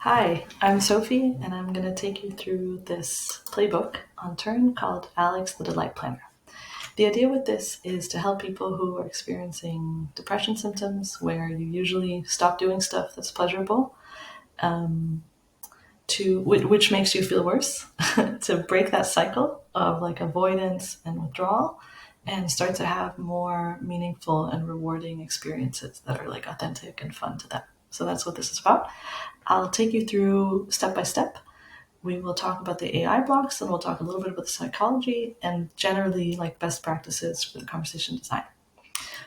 Hi, I'm Sophie, and I'm going to take you through this playbook on turn called Alex the Delight Planner. The idea with this is to help people who are experiencing depression symptoms where you usually stop doing stuff that's pleasurable, which makes you feel worse, to break that cycle of like avoidance and withdrawal and start to have more meaningful and rewarding experiences that are like authentic and fun to them. So that's what this is about. I'll take you through step by step. We will talk about the AI blocks, and we'll talk a little bit about the psychology and generally like best practices for the conversation design.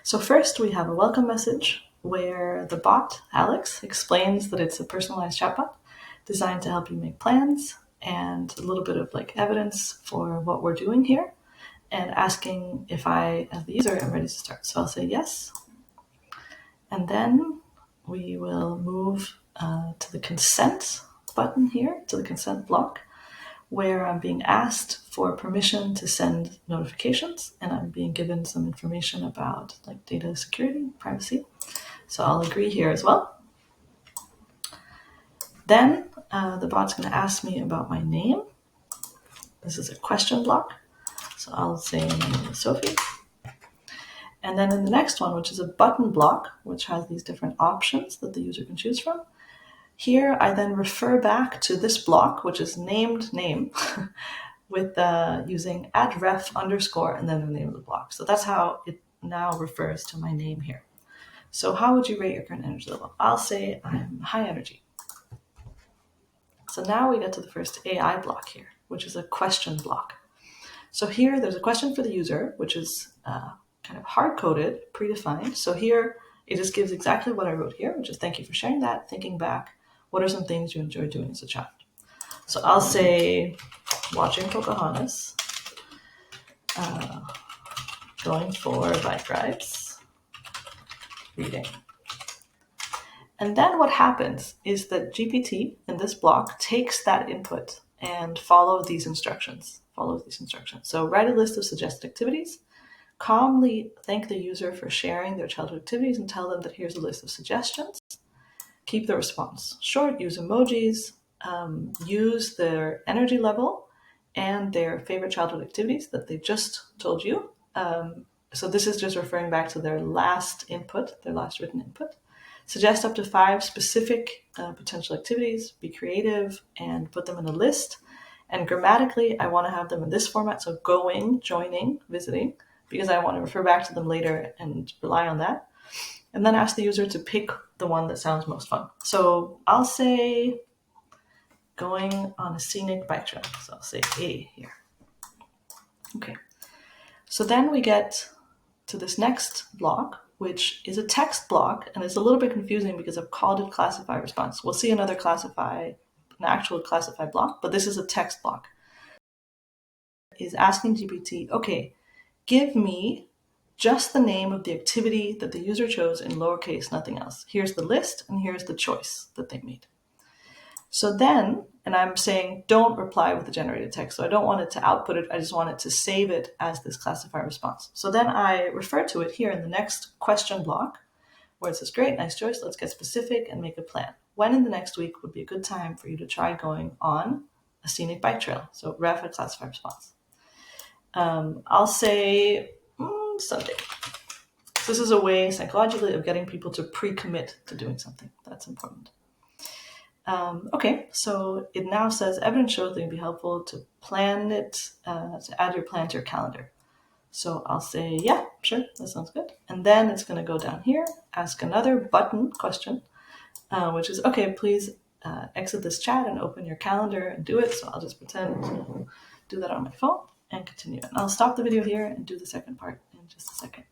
So first we have a welcome message where the bot, Alex, explains that it's a personalized chatbot designed to help you make plans and a little bit of like evidence for what we're doing here and asking if I, as the user, am ready to start. So I'll say yes. And then we will move to the consent button here, to the consent block, where I'm being asked for permission to send notifications and I'm being given some information about like data security, privacy. So I'll agree here as well. Then the bot's going to ask me about my name. This is a question block. So I'll say my name is Sophie. And then in the next one, which is a button block, which has these different options that the user can choose from, here I then refer back to this block, which is named name, with using @ref underscore and then the name of the block. So that's how it now refers to my name here. So how would you rate your current energy level? I'll say I'm high energy. So now we get to the first AI block here, which is a question block. So here there's a question for the user, which is kind of hard-coded, predefined. So here it just gives exactly what I wrote here, which is thank you for sharing that. Thinking back, what are some things you enjoyed doing as a child? So I'll say watching Pocahontas, going for bike rides, reading. And then what happens is that GPT in this block takes that input and follows these instructions. So write a list of suggested activities, calmly thank the user for sharing their childhood activities and tell them that here's a list of suggestions. Keep the response short, use emojis, use their energy level and their favorite childhood activities that they just told you. So this is just referring back to their last input, their last written input. Suggest up to 5 specific potential activities, be creative, and put them in a list. And grammatically, I want to have them in this format, so going, joining, visiting, because I want to refer back to them later and rely on that. And then ask the user to pick the one that sounds most fun. So I'll say going on a scenic bike trail. So I'll say A here. Okay. So then we get to this next block, which is a text block, and it's a little bit confusing because I've called it classify response. We'll see an actual classify block, but this is a text block. Is asking GPT, okay, give me just the name of the activity that the user chose in lowercase, nothing else. Here's the list, and here's the choice that they made. So then, and I'm saying don't reply with the generated text. So I don't want it to output it. I just want it to save it as this classify response. So then I refer to it here in the next question block where it says, great, nice choice. Let's get specific and make a plan. When in the next week would be a good time for you to try going on a scenic bike trail? So ref a classify response. I'll say Sunday. So this is a way psychologically of getting people to pre-commit to doing something. That's important. Okay, so it now says evidence shows that it would be helpful to plan it, to add your plan to your calendar. So I'll say, yeah, sure, that sounds good. And then it's going to go down here, ask another button question, which is, okay, please exit this chat and open your calendar and do it. So I'll just pretend to do that on my phone and continue. And I'll stop the video here and do the second part in just a second.